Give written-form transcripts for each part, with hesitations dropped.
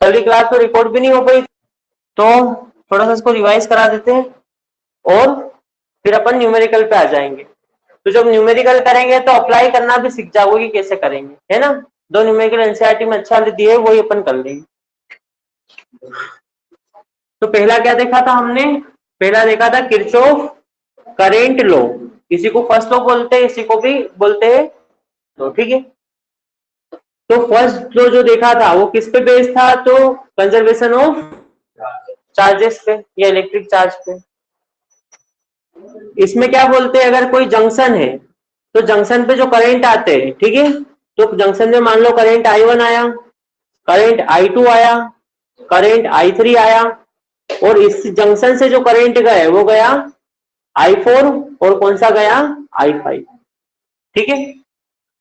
कल की क्लास तो रिकॉर्ड भी नहीं हो पाई, तो थोड़ा सा इसको रिवाइज करा देते हैं और फिर अपन न्यूमेरिकल पे आ जाएंगे। तो जब न्यूमेरिकल करेंगे तो अप्लाई करना भी सीख जाओगे कि कैसे करेंगे, है ना। दो न्यूमेरिकल एनसीईआरटी में अच्छा दिए वही अपन कर लेंगे। तो पहला क्या देखा था हमने, पहला देखा था किरचॉफ करेंट लॉ, इसी को फर्स्ट लॉ बोलते हैं, इसी को भी बोलते हैं। तो ठीक है, तो फर्स्ट लॉ जो देखा था वो किस पे बेस्ड था, तो कंजर्वेशन ऑफ चार्जेस पे या इलेक्ट्रिक चार्ज पे। इसमें क्या बोलते हैं, अगर कोई जंक्शन है तो जंक्शन पे जो करंट आते हैं, ठीक है, तो जंक्शन में मान लो करंट I1 आया, करंट I2 आया, करंट I3 आया, और इस जंक्शन से जो करंट गए वो गया I4 और कौन सा गया I5, ठीक है।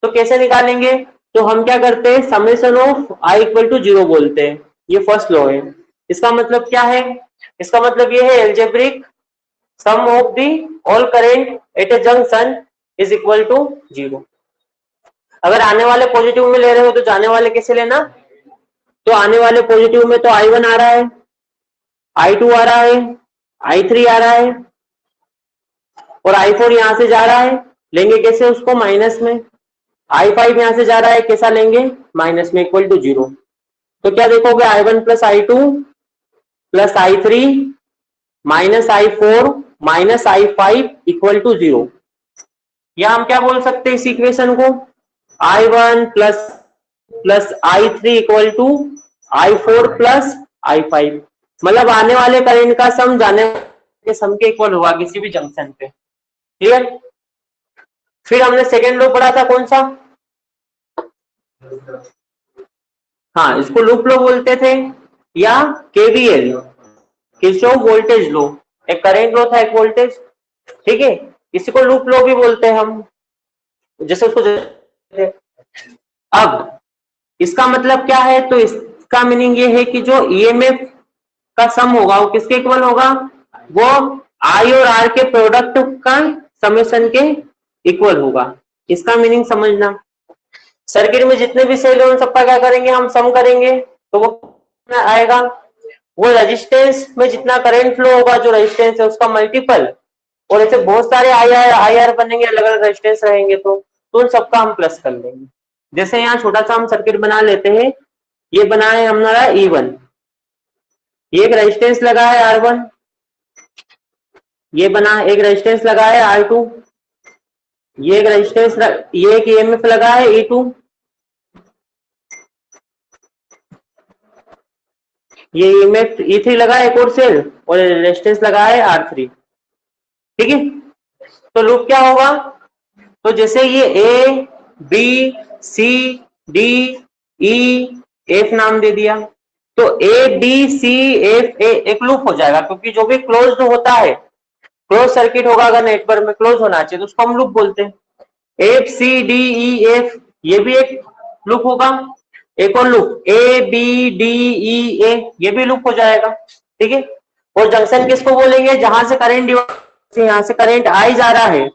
तो कैसे निकालेंगे, तो हम क्या करते हैं, summation of I equal to 0 बोलते हैं, ये फर्स्ट लॉ है। इसका मतलब क्या है, इसका मतलब ये है algebraic sum of the all current at a junction is equal to 0। अगर आने वाले पॉजिटिव में ले रहे हो तो जाने वाले कैसे लेना, तो आने वाले पॉजिटिव में तो I1 आ रहा है, I2 आ रहा है, I3 आ रहा है और I4 यहां से जा रहा है, लेंगे कैसे उसको माइनस में, I5 यहां से जा रहा है, कैसा लेंगे माइनस में, इक्वल टू 0। तो क्या देखोगे, I1 plus I2 plus I3 minus I4 minus I5 equal to 0। या हम क्या बोल सकते हैं इस इक्वेशन को, I1 plus plus I3 equal to I4 plus I5, मतलब आने वाले करंट का सम जाने वाले सम के इक्वल होगा किसी भी जंक्शन पे, क्लियर। फिर हमने सेकेंड लॉ पढ़ा था कौन सा, हाँ इसको लूप लॉ बोलते थे या KVL, किरचॉफ वोल्टेज लॉ, एक करंट लॉ था एक वोल्टेज, ठीक है, इसी को लूप लॉ भी बोलते हैं हम, जैसे उसको अब इसका मतलब क्या है, तो इसका मीनिंग ये है कि जो EMF का सम होगा वो किसके इक्वल होगा, वो I और R के प्रोडक्ट का समेशन के इक्वल होगा। इसका मीनिंग समझना, सर्किट में जितने भी सेल है उन सबका क्या करेंगे, हम सम करेंगे तो वो आएगा, वो रेजिस्टेंस में जितना करंट फ्लो होगा जो रेजिस्टेंस है उसका मल्टीपल, और ऐसे बहुत सारे IR बनेंगे, अलग अलग रेजिस्टेंस रहेंगे, तो उन सबका हम प्लस कर लेंगे। जैसे यहाँ छोटा सा हम सर्किट बना लेते हैं, ये बना है हमारा E1, ये एक रेजिस्टेंस लगा है R1, ये बना एक रेजिस्टेंस लगा है R2, ये एक रेजिस्टेंस, ये एक EMF लगा है E2, ये EMF E3 लगा है एक और सेल, और रेजिस्टेंस लगा है R3, ठीक है। तो लूप क्या होगा, तो जैसे ये A B C D E F नाम दे दिया, तो A B C F A एक लूप हो जाएगा, क्योंकि जो भी क्लोज्ड होता है, क्लोज सर्किट होगा अगर नेटवर्क में क्लोज होना चाहिए तो उसको हम लूप बोलते हैं। F C D E F ये भी एक लूप होगा, एक और loop A B D E A ये भी लूप हो जाएगा, ठीक है। और जंक्शन किसको बोलेंगे, जहां से करंट यहाँ से करंट आई जा रहा है,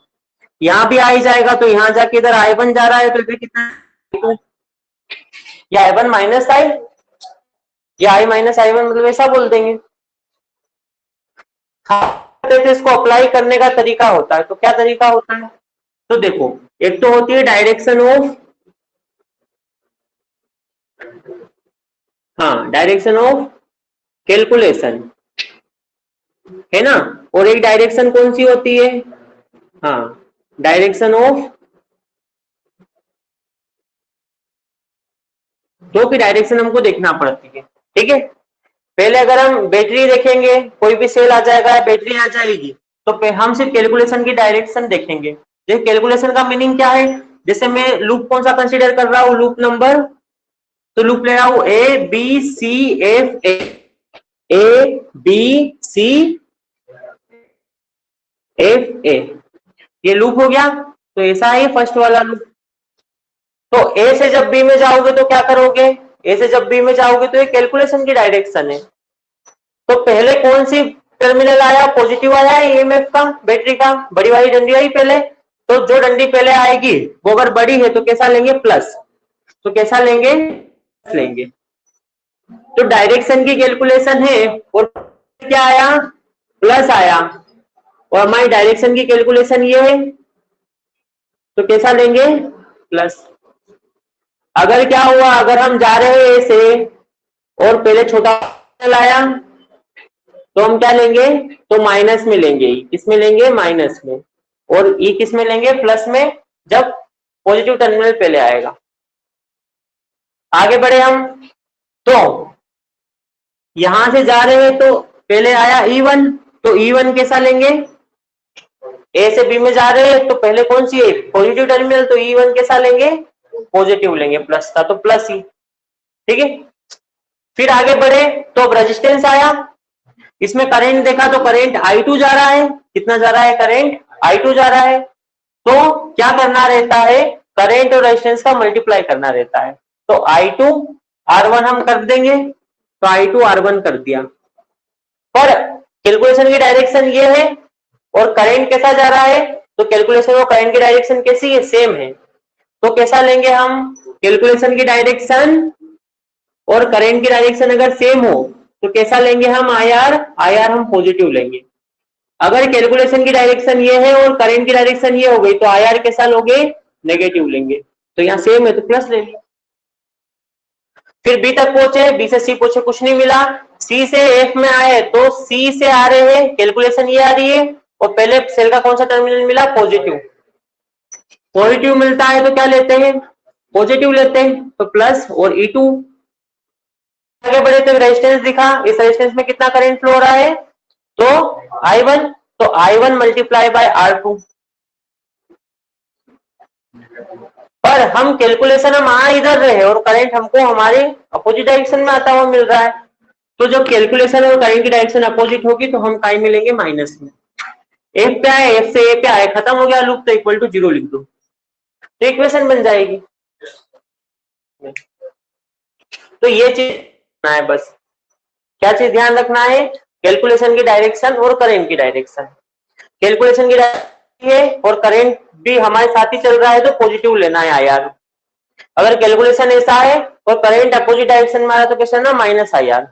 यहाँ भी आई जाएगा, तो यहाँ जाके इधर I1 जा रहा है, तो इधर कितना, या I1 माइनस आई या I माइनस I1, मतलब ऐसा बोल देंगे। इसको अप्लाई करने का तरीका होता है, तो क्या तरीका होता है, तो देखो एक तो होती है डायरेक्शन ऑफ, हाँ डायरेक्शन ऑफ कैलकुलेशन, है ना, और एक डायरेक्शन कौन सी होती है, हाँ डायरेक्शन ऑफ, दो की डायरेक्शन हमको देखना पड़ती है, ठीक है। पहले अगर हम बैटरी देखेंगे, कोई भी सेल आ जाएगा, बैटरी आ जाएगी, तो हम सिर्फ कैलकुलेशन की डायरेक्शन देखेंगे। देखिए कैलकुलेशन का मीनिंग क्या है, जैसे मैं लूप कौन सा कंसीडर कर रहा हूँ, लूप नंबर, तो लूप ले रहा हूं A B C F A, ये लूप हो गया, तो ऐसा है फर्स्ट वाला लूप। तो A से जब B में जाओगे तो क्या करोगे, A से जब B में जाओगे तो ये कैलकुलेशन की डायरेक्शन है। तो पहले कौन सी टर्मिनल आया, पॉजिटिव आया EMF का, बैटरी का, बड़ी वाली डंडी आई पहले, तो जो डंडी पहले आएगी वो अगर बड़ी है तो कैसा लेंगे प्लस, तो कैसा लेंगे लेंगे, तो डायरेक्शन की कैलकुलेशन है और क्या आया, प्लस आया, और हमारी डायरेक्शन की कैलकुलेशन ये है, तो कैसा लेंगे, प्लस। अगर क्या हुआ, अगर हम जा रहे हैं ए से और पहले छोटा लाया तो हम क्या लेंगे, तो माइनस में लेंगे, किस में लेंगे, माइनस में, और ई किस में लेंगे, प्लस में, जब पॉजिटिव टर्मिनल पहले आएगा। आगे बढ़े हम, तो यहां से जा रहे हैं तो पहले आया E1, तो E1 कैसा लेंगे, ए से बी में जा रहे हैं तो पहले कौन सी है, पॉजिटिव टर्मिनल, तो E1 कैसा लेंगे, पॉजिटिव लेंगे, प्लस था तो प्लस ही, ठीक है। फिर आगे बढ़े तो अब रेजिस्टेंस आया, इसमें करंट देखा तो करंट I2 जा रहा है, कितना जा रहा है, करंट I2 जा रहा है, तो क्या करना रहता है, करंट और रेजिस्टेंस का मल्टीप्लाई करना रहता है, तो I2 R1 हम कर देंगे, तो I2 R1 कर दिया, पर कैलकुलेशन की डायरेक्शन ये है और करंट कैसा जा रहा है, तो कैलकुलेशन और करंट की डायरेक्शन कैसी है, सेम है, तो कैसा लेंगे हम, कैलकुलेशन की डायरेक्शन और करंट की डायरेक्शन अगर सेम हो तो कैसा लेंगे हम, IR हम पॉजिटिव लेंगे। अगर कैलकुलेशन की डायरेक्शन ये है और करंट की डायरेक्शन ये हो गई तो IR कैसा लोगे, नेगेटिव लेंगे, तो यहाँ सेम है तो प्लस ले लिया। फिर बी तक पहुंचे, बी से सी पहुंचे, कुछ नहीं मिला, सी से एफ में आए तो सी से आ रहे हैं, कैलकुलेशन ये आ रही है, और पहले सेल का कौन सा टर्मिनल मिला, पॉजिटिव, पॉजिटिव मिलता है तो क्या लेते हैं, पॉजिटिव लेते हैं, तो प्लस और E2। आगे बढ़े तो रेजिस्टेंस दिखा, इस रेजिस्टेंस में कितना करंट फ्लो हो रहा है, तो I1, तो I1 मल्टीप्लाई बाय R2, पर हम कैलकुलेशन हम आ इधर रहे और करंट हमको हमारे अपोजिट डायरेक्शन में आता हुआ मिल रहा है, तो जब कैलकुलेशन और करंट की डायरेक्शन अपोजिट होगी तो हम काय मिलेंगे, माइनस में। एफ पे आए, एफ से ए पे आए, खत्म हो गया लूप, तो इक्वल टू 0 लिख दो, तो इक्वेशन बन जाएगी। तो ये चीज है, बस क्या चीज ध्यान रखना है, कैलकुलेशन की डायरेक्शन और करंट की डायरेक्शन, कैलकुलेशन की डायरेक्शन है और करंट भी हमारे साथ ही चल रहा है तो पॉजिटिव लेना है IR। अगर कैलकुलेशन ऐसा है और करंट अपोजिट डायरेक्शन में आ रहा है तो कैसा ना, माइनस IR।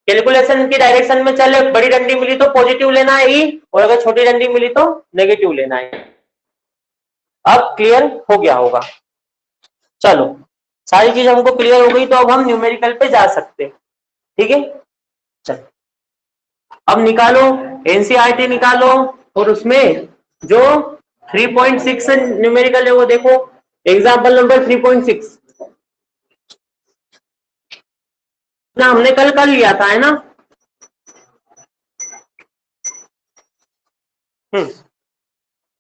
कैलकुलेशन की डायरेक्शन में चले, बड़ी डंडी मिली तो पॉजिटिव लेना है E, और अगर छोटी डंडी मिली तो नेगेटिव लेना है। अब क्लियर हो गया होगा, चलो सारी चीज हमको क्लियर हो गई, तो अब हम न्यूमेरिकल पे जा सकते हैं, ठीक है। चलो अब निकालो, एनसीईआरटी निकालो, और उसमें जो 3.6 न्यूमेरिकल है वो देखो, एग्जाम्पल नंबर 3.6 ना, हमने कल कर लिया था, है ना।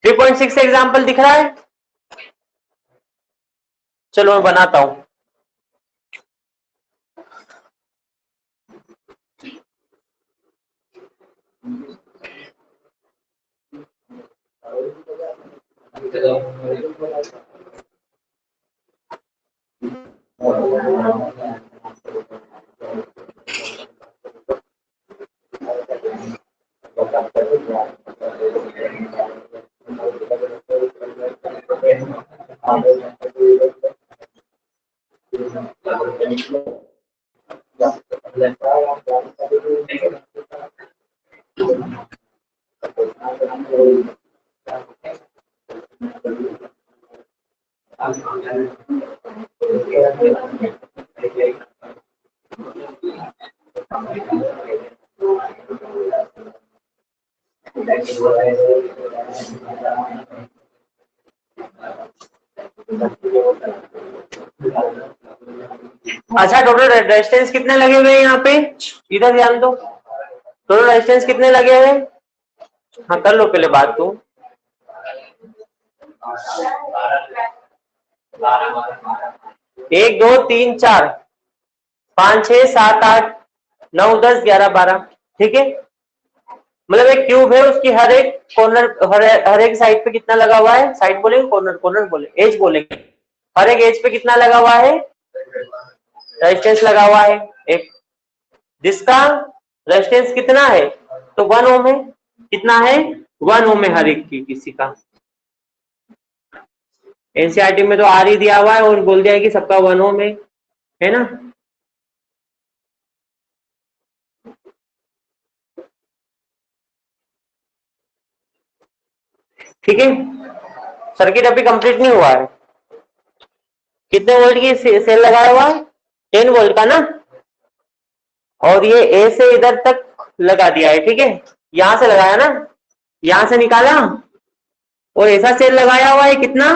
3.6 एग्जाम्पल दिख रहा है, चलो मैं बनाता हूं। अच्छा, टोटल रेजिस्टेंस कितने लगे हुए हैं यहाँ पे, इधर ध्यान दो, टोटल रेजिस्टेंस कितने लगे हुए, हाँ कर लो पहले बात तो। 1 2 3 4 5 6 7 8 9 10 11 12, ठीक है। मतलब एक क्यूब है, उसकी हर एक कॉर्नर, हर एक साइड पे कितना लगा हुआ है, साइड बोलेंगे, कॉर्नर कॉर्नर बोले, एज बोलेंगे, हर एक एज पे कितना लगा हुआ है, रेजिस्टेंस लगा हुआ है एक, जिसका रेजिस्टेंस कितना है, तो 1 ओम है, कितना है, 1 ओम है हर एक की, किसी का। एनसीईआरटी में तो आर ही दिया हुआ है और बोल दिया है कि सबका 1 ओम है ना। ठीक है, सर्किट अभी कंप्लीट नहीं हुआ है। कितने वोल्ट की सेल लगाया हुआ है? 10 वोल्ट का ना, और ये ए से इधर तक लगा दिया है। ठीक है, यहां से लगाया ना, यहां से निकाला और ऐसा सेल लगाया हुआ है कितना,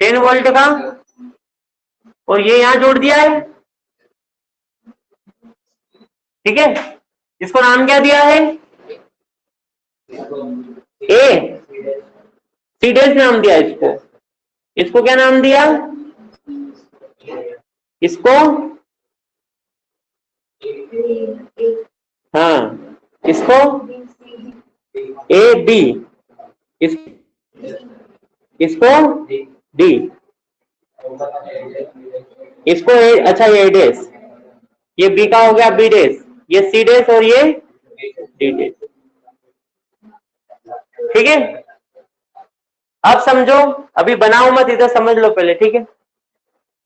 10 वोल्ट का, और ये यहां जोड़ दिया है। ठीक है, इसको नाम क्या दिया है? ए सी डैश नाम दिया इसको। इसको क्या नाम दिया? इसको हाँ, इसको ए बी, इसको डी, इसको ए, अच्छा ये डैश, ये बी का हो गया बी डैश, ये सी डैश और ये डी डैश। ठीक है, अब समझो, अभी बनाओ मत, इधर समझ लो पहले। ठीक है,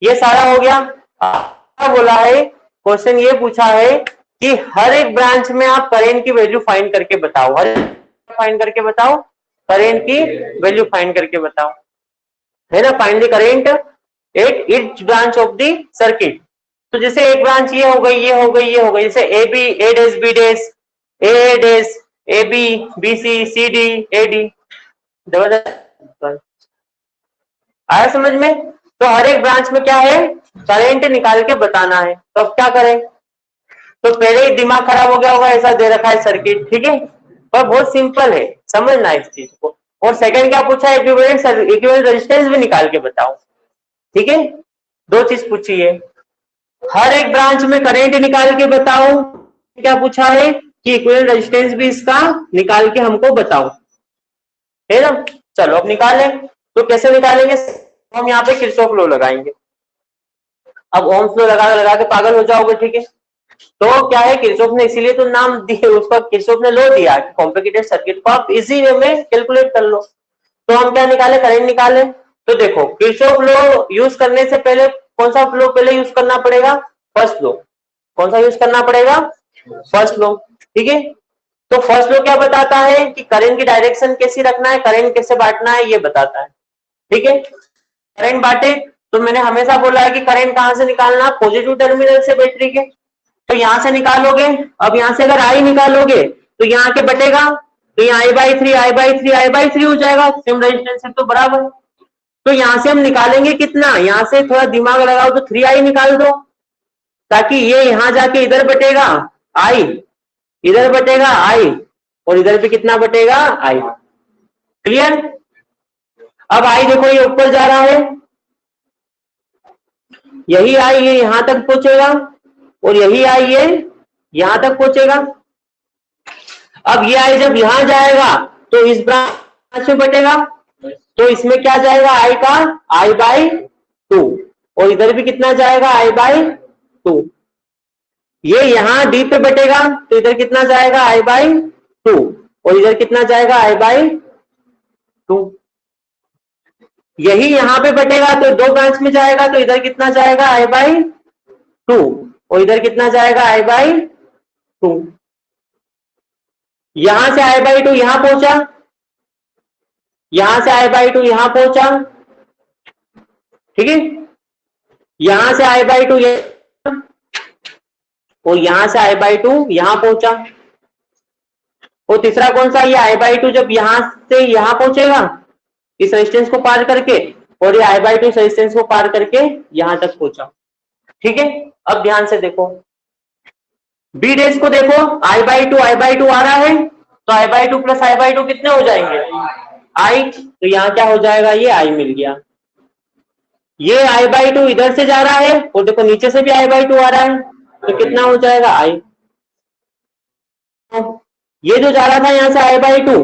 ये सारा हो गया। बोला है, क्वेश्चन ये पूछा है कि हर एक ब्रांच में आप करंट की वैल्यू फाइंड करके बताओ, हर फाइंड करके बताओ, करंट की वैल्यू फाइंड करके बताओ, है ना। Find the current at each branch of the circuit. तो जैसे एक ब्रांच ये हो गई, ये हो गई, ये हो गई, जैसे A B, A dash B dash, A dash, A B, B C, C D, A D. आया समझ में? तो हर एक ब्रांच में क्या है, करंट निकाल के बताना है। तो अब क्या करें? तो पहले ही दिमाग खराब हो गया होगा, ऐसा दे रखा है सर्किट। ठीक है, पर बहुत सिंपल है, समझना इस चीज को। और सेकंड क्या पूछा है, इक्विवेलेंट रेजिस्टेंस भी निकाल के बताओ। ठीक है, दो चीज पूछी है, हर एक ब्रांच में करंट निकाल के बताओ, क्या पूछा है कि इक्विवेलेंट रेजिस्टेंस भी इसका निकाल के हमको बताओ, है ना। चलो अब निकालें। तो कैसे निकालेंगे? हम यहाँ पे किरचॉफ लॉ लगाएंगे। अब ओम्स लॉ लगा के पागल हो जाओगे। ठीक है, तो क्या है, किरचॉफ ने इसीलिए तो नाम दिए उसका, किरचॉफ ने लॉ दिया कि कॉम्प्लिकेटेड सर्किट को आप इजी वे में कैलकुलेट कर लो। तो हम क्या निकाले, करंट निकाले। तो देखो, किरचॉफ लॉ यूज करने से पहले कौन सा लॉ पहले यूज करना पड़ेगा? First law. कौन सा यूज करना पड़ेगा? First law. ठीक है, तो फर्स्ट लॉ क्या बताता है कि करंट की डायरेक्शन कैसी रखना है, करंट कैसे बांटना है, ये बताता है। ठीक है, करंट बांटे तो मैंने हमेशा बोला है कि करंट कहां से निकालना, पॉजिटिव टर्मिनल से बैटरी के। तो यहां से निकालोगे। अब यहां से अगर आई निकालोगे तो यहाँ के बटेगा, तो यहाँ I/3 I/3 I/3 हो जाएगा, सेम रेजिस्टेंस है तो बराबर। तो यहां से हम निकालेंगे कितना, यहां से थोड़ा दिमाग लगाओ तो 3I निकाल दो, ताकि ये यहां जाके इधर बटेगा I, इधर बटेगा I, और इधर भी कितना बटेगा I। क्लियर? अब I देखो ये ऊपर जा रहा है, यही I ये यहां तक पहुंचेगा, और यही I ये यहां तक पहुंचेगा। अब ये I जब यहां जाएगा तो इस ब्रांच में बटेगा, तो इसमें क्या जाएगा, I का I/2, और इधर भी कितना जाएगा, I/2। ये यहां D पे बटेगा तो इधर कितना जाएगा, I/2, और इधर कितना जाएगा, I/2। यही यहां पे बटेगा तो दो ब्रांच में जाएगा तो इधर कितना जाएगा, I/2, और इधर कितना जाएगा, I/2। यहां से I/2 यहां पहुंचा, यहां से I/2 यहां पहुंचा। ठीक है, यहां से I/2 और यहां से I/2 यहां पहुंचा। और तीसरा कौन सा, ये I/2 जब यहां से यहां पहुंचेगा इस रेजिस्टेंस को पार करके, और ये I/2 इस रेजिस्टेंस को पार करके यहां तक पहुंचा। ठीक है, अब ध्यान से देखो, बी डैश को देखो, I/2 आ रहा है, तो I/2 प्लस I/2 कितने हो जाएंगे, I। तो यहां क्या हो जाएगा, ये I मिल गया। ये I/2 इधर से जा रहा है, और देखो नीचे से भी I/2 आ रहा है, तो कितना हो जाएगा, I। ये जो जा रहा था यहां से I/2,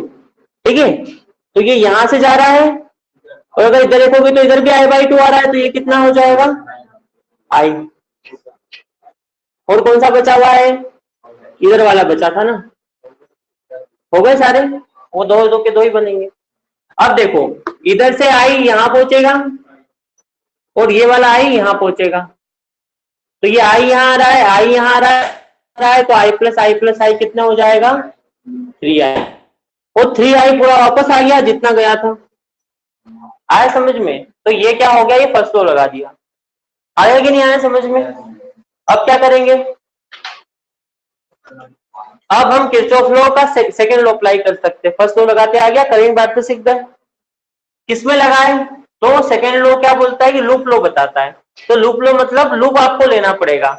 ठीक है, तो ये यहां से जा रहा है, और अगर इधर देखोगे तो इधर भी I/2 आ रहा है, तो ये कितना हो जाएगा, I। और कौन सा बचा हुआ है, इधर वाला बचा था ना। हो गए सारे, वो दो दो के दो ही बनेंगे। अब देखो, इधर से I यहां पहुंचेगा, और ये वाला I यहां पहुंचेगा, तो ये I यहां आ रहा है, I यहां आ रहा है, तो I प्लस I कितना हो जाएगा, 3I। वो 3i पूरा वापस आ गया जितना गया था। आया समझ में? तो ये क्या हो गया, ये फर्स्ट लॉ लगा दिया। आया कि नहीं आया समझ में? अब क्या करेंगे, अब हम किरचॉफ लॉ का सेकंड लॉ अप्लाई कर सकते हैं। फर्स्ट लॉ लगाते आ गया, करंट बात तो सीख गए। किसमें लगाए, तो सेकंड लॉ क्या बोलता है कि लूप लॉ बताता है। तो लूप लॉ मतलब लूप आपको लेना पड़ेगा।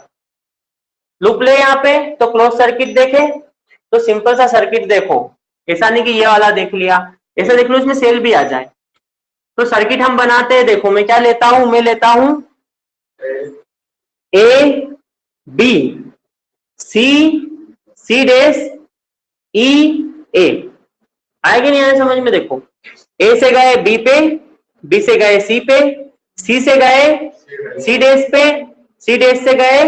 लूप ले यहाँ पे, तो क्लोज सर्किट देखे, तो सिंपल सा सर्किट देखो, ऐसा नहीं कि ये वाला देख लिया, ऐसा देख लो इसमें सेल भी आ जाए। तो सर्किट हम बनाते हैं, देखो मैं क्या लेता हूं, मैं लेता हूं A B C C dash ई ए। आएगा नहीं आया समझ में? देखो ए से गए बी पे, बी से गए सी पे, सी से गए सी डैश पे, सी डैश से गए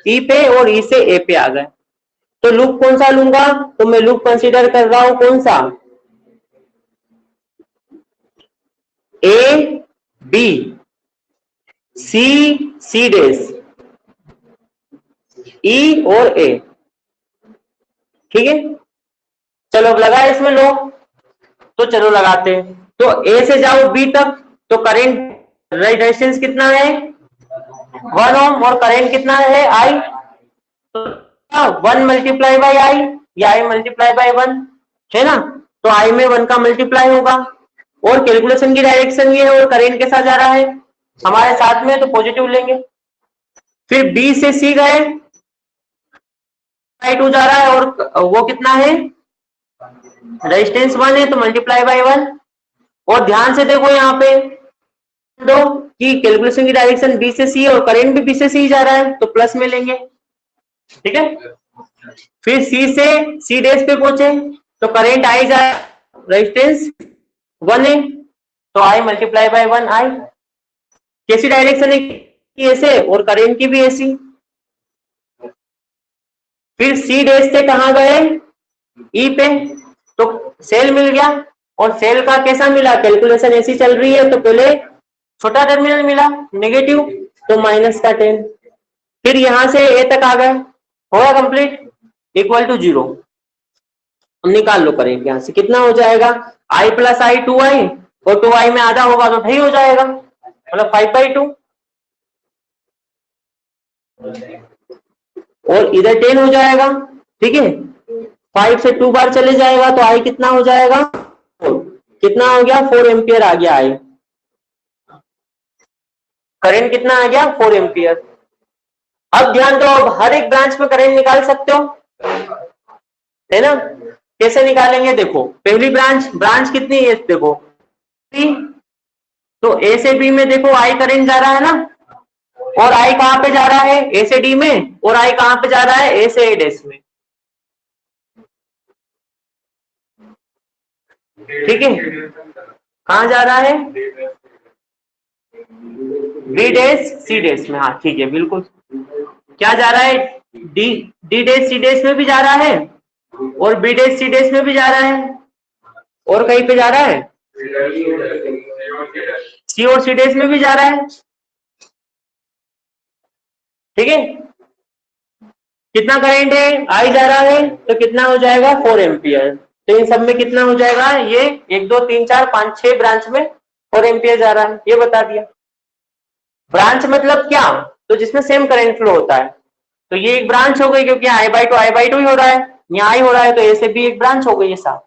ई पे, और ई से ए पे आ गए। तो लूप कौन सा लूंगा, तो मैं लूप कंसीडर कर रहा हूं कौन सा, A B C C dash ई और ए। ठीक है, चलो अब लगा इसमें लो, तो चलो लगाते हैं। तो ए से जाओ बी तक, तो करंट रेजिस्टेंस कितना है 1 ओम, और करंट कितना है आई, तो 1 मल्टीप्लाई बाई आई, या आई मल्टीप्लाई बाई 1 है ना। तो आई में 1 का मल्टीप्लाई होगा, और कैलकुलेशन की डायरेक्शन ये है, और करंट के साथ जा रहा है हमारे साथ में, तो पॉजिटिव लेंगे। फिर बी से सी गए, बाई 2 जा रहा है, और वो कितना है रेजिस्टेंस 1 है, तो मल्टीप्लाई बाई 1। और ध्यान से देखो यहाँ पे दो कि कैलकुलेशन की डायरेक्शन बी से सी है, और करंट भी बी से सी जा रहा है, तो प्लस में लेंगे। ठीक है, फिर सी से सी डैश पे पहुंचे, तो करंट आई जा, रेजिस्टेंस 1 है, तो आई मल्टीप्लाई बाय 1 आई। कैसी डायरेक्शन है कि ऐसे, और करंट की भी ऐसी। फिर सी डैश से कहां गए ई पे, तो सेल मिल गया, और सेल का कैसा मिला, कैलकुलेशन ऐसी चल रही है, तो पहले छोटा टर्मिनल मिला नेगेटिव, तो माइनस का 10। फिर यहां से ए तक आ गए, होगा कंप्लीट, इक्वल टू 0। हम निकाल लो करेंगे यहां से, कितना हो जाएगा आई प्लस आई 2i, और 2i में आधा होगा तो 2.5 हो जाएगा, मतलब 5/2, और इधर 10 हो जाएगा। ठीक है, 5 से 2 बार चले जाएगा, तो आई कितना हो जाएगा 4। कितना हो गया 4 एम्पियर आ गया आई, करंट कितना आ गया 4 एम्पियर। अब ध्यान दो, अब हर एक ब्रांच में करंट निकाल सकते हो, है ना। कैसे निकालेंगे, देखो पहली ब्रांच, ब्रांच कितनी है देखो, तो ए से बी में देखो आई करंट जा रहा है ना, और आई कहां पे जा रहा है ए से डी में, और आई कहां पे जा रहा है ए से ए डैश में। ठीक है, कहां जा रहा है बी डैश सी डैश में, हाँ ठीक है बिल्कुल। क्या जा रहा है D D dash C dash में भी जा रहा है, और बी डैश सी डैश में भी जा रहा है, और कहीं पे जा रहा है सी और सी डैश में भी जा रहा है। ठीक है, कितना करंट है आई जा रहा है, तो कितना हो जाएगा 4 एम्पियर। तो इन सब में कितना हो जाएगा, ये 1 2 3 4 5 6 ब्रांच में 4 एम्पियर जा रहा है, ये बता दिया। ब्रांच मतलब क्या, तो जिसमें सेम करंट फ्लो होता है, तो ये एक ब्रांच हो गई, क्योंकि I/2 ही हो रहा है, यहाँ आई हो रहा है, तो ए से बी एक ब्रांच हो गई ये साथ।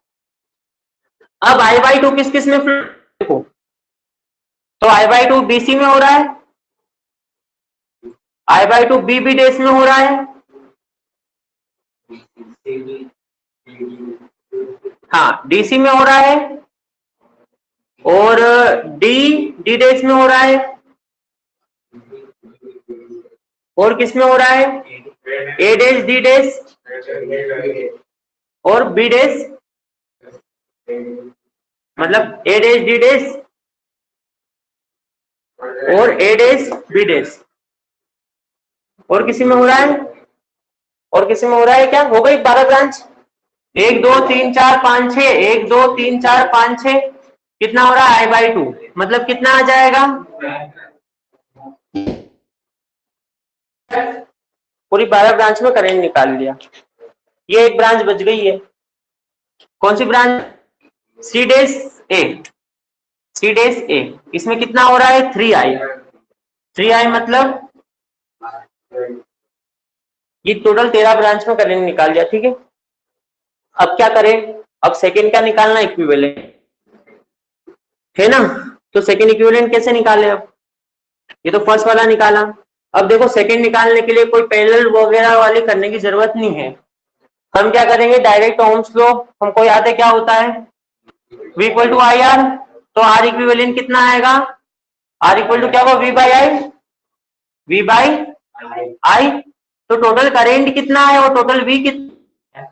अब I/2 किस किस में फ्लो, देखो तो I/2 BC में हो रहा है, I/2 बी डैश में हो रहा है, हाँ डीसी में हो रहा है, और डी डैश में हो रहा है, और किस में हो रहा है ए डैश डी डैश, और बी डैश, मतलब ए डैश डी डैश और ए डैश बी डैश, और किसी में हो रहा है, और किसी में हो रहा है, क्या हो गई 12 ब्रांच, 1 2 3 4 5 6, 1 2 3 4 5 6, कितना हो रहा है I/2, मतलब कितना आ जाएगा, पूरी 12 ब्रांच में करंट निकाल लिया, ये एक ब्रांच बच गई है। कौन सी ब्रांच? सी डैश ए, सी डैश ए, इसमें कितना हो रहा है 3i, 3i मतलब ये टोटल 13 ब्रांच में करंट निकाल दिया, ठीक है। अब क्या करें, अब सेकंड का निकालना इक्विवेलेंट है ना, तो सेकंड इक्विवेलेंट कैसे निकाले, अब ये तो फर्स्ट वाला निकाला। अब देखो सेकंड निकालने के लिए कोई पैरेलल वगैरह वाले करने की जरूरत नहीं है, हम क्या करेंगे डायरेक्ट ओम्स लो, हमको याद है क्या होता है, V equal to I R, तो आर इक्विवेलेंट कितना आएगा, आर इक्वल टू क्या होगा V by I, V by I, तो टोटल करेंट कितना है, और टोटल V कितना है,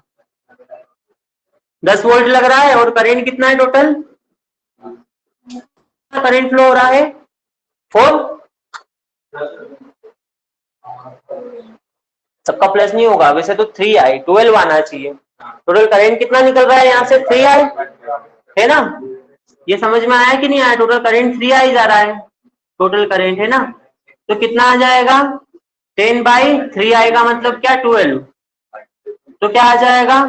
10 वोल्ट लग रहा है, और करेंट कितना है टोटल, करंट फ्लो हो रहा है 4, सबका प्लस नहीं होगा, वैसे तो 3i 12 आना चाहिए, टोटल करंट कितना निकल रहा है यहाँ से 3i, है ना, ये समझ में आया कि नहीं आया, टोटल करंट 3i जा रहा है, टोटल करंट है ना, तो कितना आ जाएगा 10/3 आएगा, मतलब क्या 12, तो क्या आ जाएगा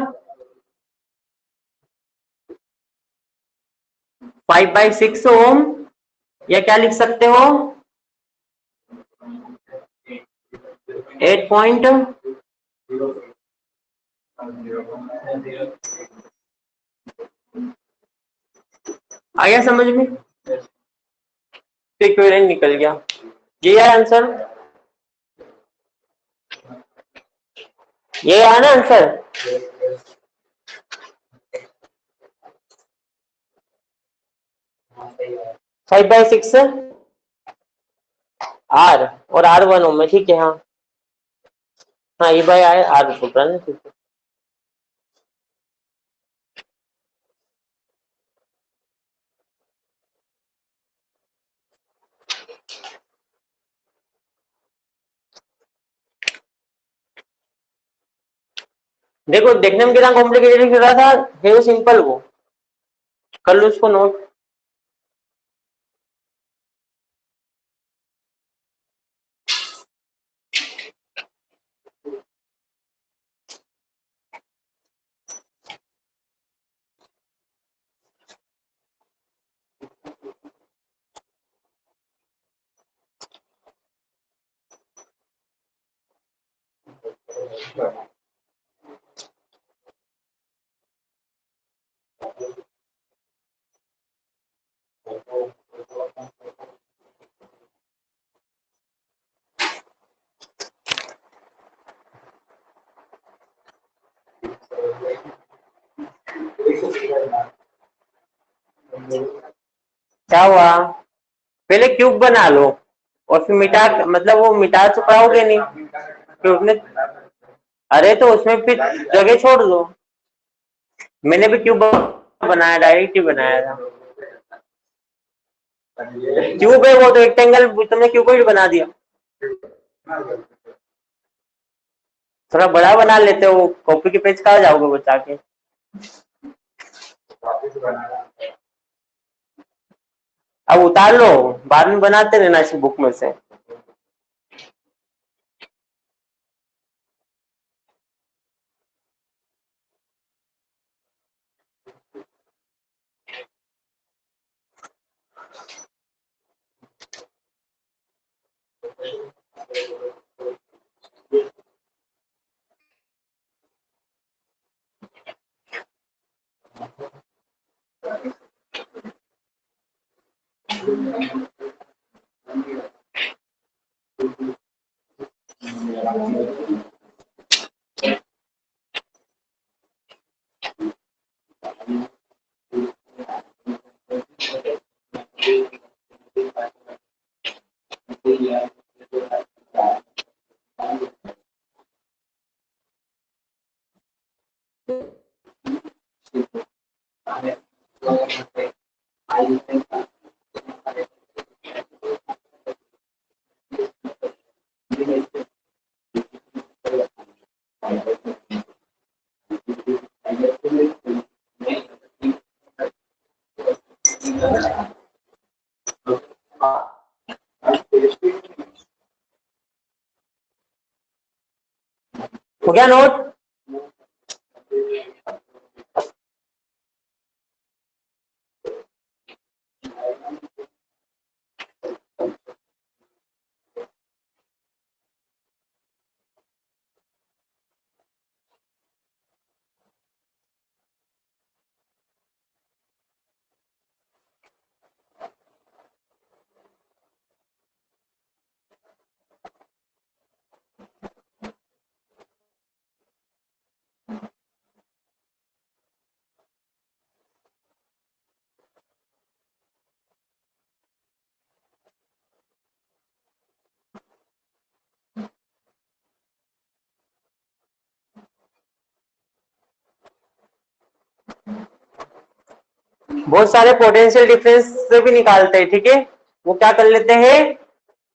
5/6 ओम, या क्या लिख सकते हो 8 पॉइंट, आ गया समझ में, इक्विवेलेंट निकल गया, ये है आंसर, ये है ना आंसर। 5/6 आर और R1 ओम में, ठीक है, हाँ हाँ, ये बाय आर होता है ना, ठीक है। देखो देखने में कितना कॉम्प्लिकेटेड लग रहा था, है वो सिंपल, वो कर लो उसको नोट। क्या हुआ, पहले क्यूब बना लो और फिर मिटा, मतलब वो मिटा चुकाओगे नहीं, फिर उसमें, अरे तो उसमें फिर जगह छोड़ दो, मैंने भी क्यूब बनाया, डायरेक्ट ही बनाया था, क्यूब है वो तो रेक्टेंगल, तुमने क्यूबॉइड बना दिया, थोड़ा बड़ा बना लेते हो, कॉपी के पेज कहाँ जाओगे बचा के, अब उतार लो, बाद में बनाते रहना इसी बुक में से। हो गया नोट, बहुत सारे पोटेंशियल डिफरेंस से भी निकालते हैं, ठीक है। वो क्या कर लेते हैं,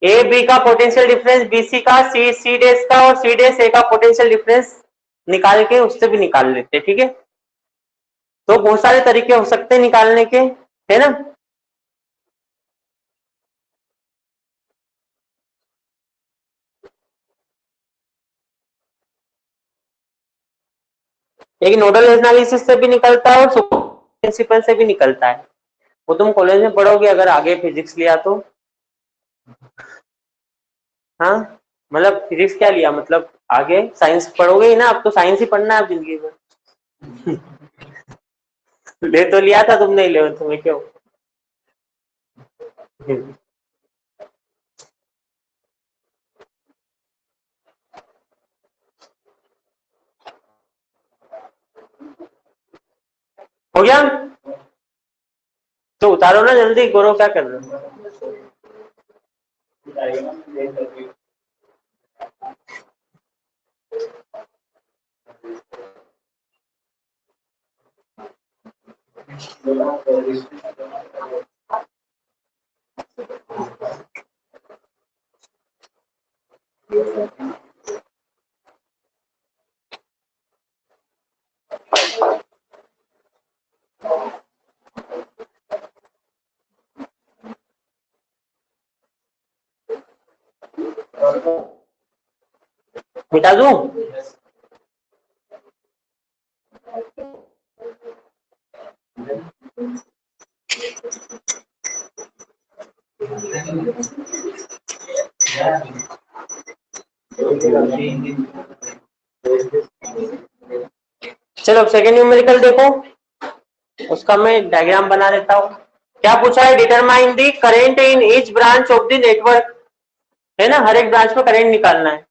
ए बी का पोटेंशियल डिफरेंस, बी सी का, सी सी डैश का और सी डैश ए का पोटेंशियल डिफरेंस निकाल के उससे भी निकाल लेते हैं, ठीक है। तो बहुत सारे तरीके हो सकते हैं निकालने के, है ना। एक नोडल एनालिसिस से भी निकलता है और प्रिंसिपल से भी निकलता है। वो तुम कॉलेज में पढ़ोगे अगर आगे फिजिक्स लिया तो। हाँ, मतलब फिजिक्स क्या लिया, मतलब आगे साइंस पढ़ोगे ही ना, अब तो साइंस ही पढ़ना है अब जिंदगी में। ले तो लिया था तुमने, इलेवेंथ में, क्यों। हो गया, तो उतारो ना जल्दी, गौरव क्या कर रहे हो। मिटा दूं। चलो सेकेंड न्यूमेरिकल देखो, उसका मैं डायग्राम बना देता हूँ। क्या पूछा है, determine the current in each branch of the network, है ना, हर एक ब्रांच में करेंट निकालना है।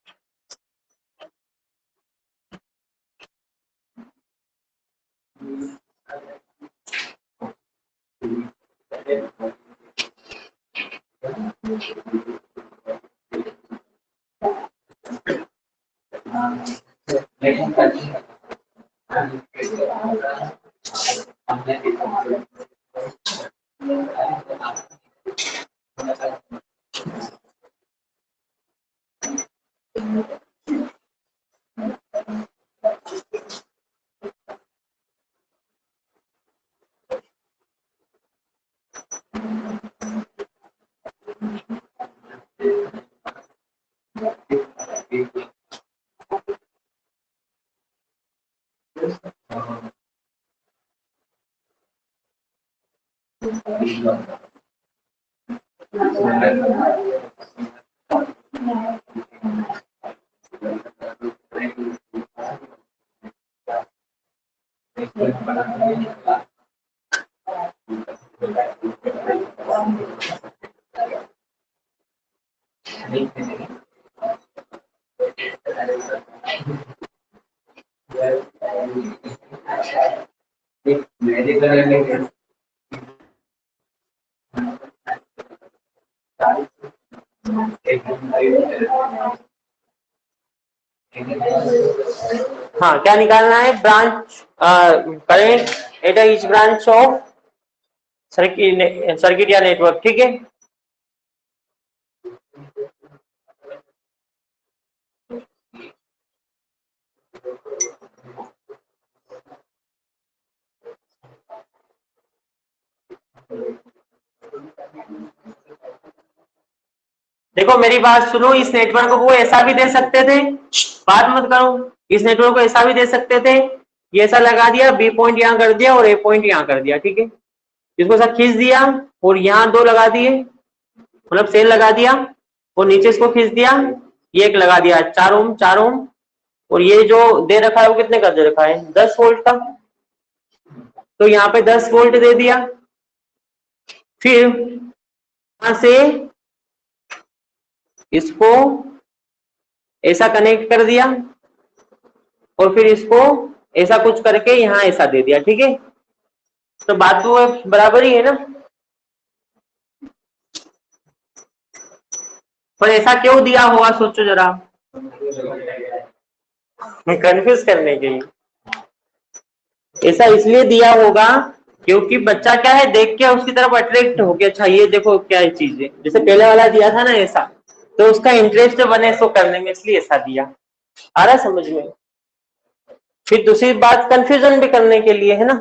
हाँ, क्या निकालना है, branch current at each branch of circuit या नेटवर्क, ठीक है। देखो मेरी बात सुनो, इस नेटवर्क को ऐसा भी दे सकते थे, बात मत करो, इस नेटवर्क को ऐसा भी दे सकते थे, ये ऐसा लगा दिया, बी पॉइंट यहाँ कर दिया और ए पॉइंट यहाँ कर दिया, ठीक है। इसको सब खींच दिया और यहाँ दो लगा दिए, मतलब सेल लगा दिया, और नीचे इसको खींच दिया, ये एक लगा दिया, 4 ओम 4 ओम, और ये जो दे रखा है वो कितने का दे रखा है, 10 वोल्ट का, तो यहाँ पे 10 वोल्ट दे दिया। फिर यहां से इसको ऐसा कनेक्ट कर दिया और फिर इसको ऐसा कुछ करके यहाँ ऐसा दे दिया, ठीक है। तो बात तो बराबर ही है ना, पर ऐसा क्यों दिया होगा, सोचो जरा, कंफ्यूज करने के लिए। ऐसा इसलिए दिया होगा क्योंकि बच्चा क्या है, देख के उसकी तरफ अट्रैक्ट हो गया, अच्छा ये देखो क्या चीज है, जैसे पहले वाला दिया था ना ऐसा, तो उसका इंटरेस्ट बने इसको करने में, इसलिए ऐसा दिया। आ रहा समझ में? फिर दूसरी बात कंफ्यूजन भी करने के लिए है ना।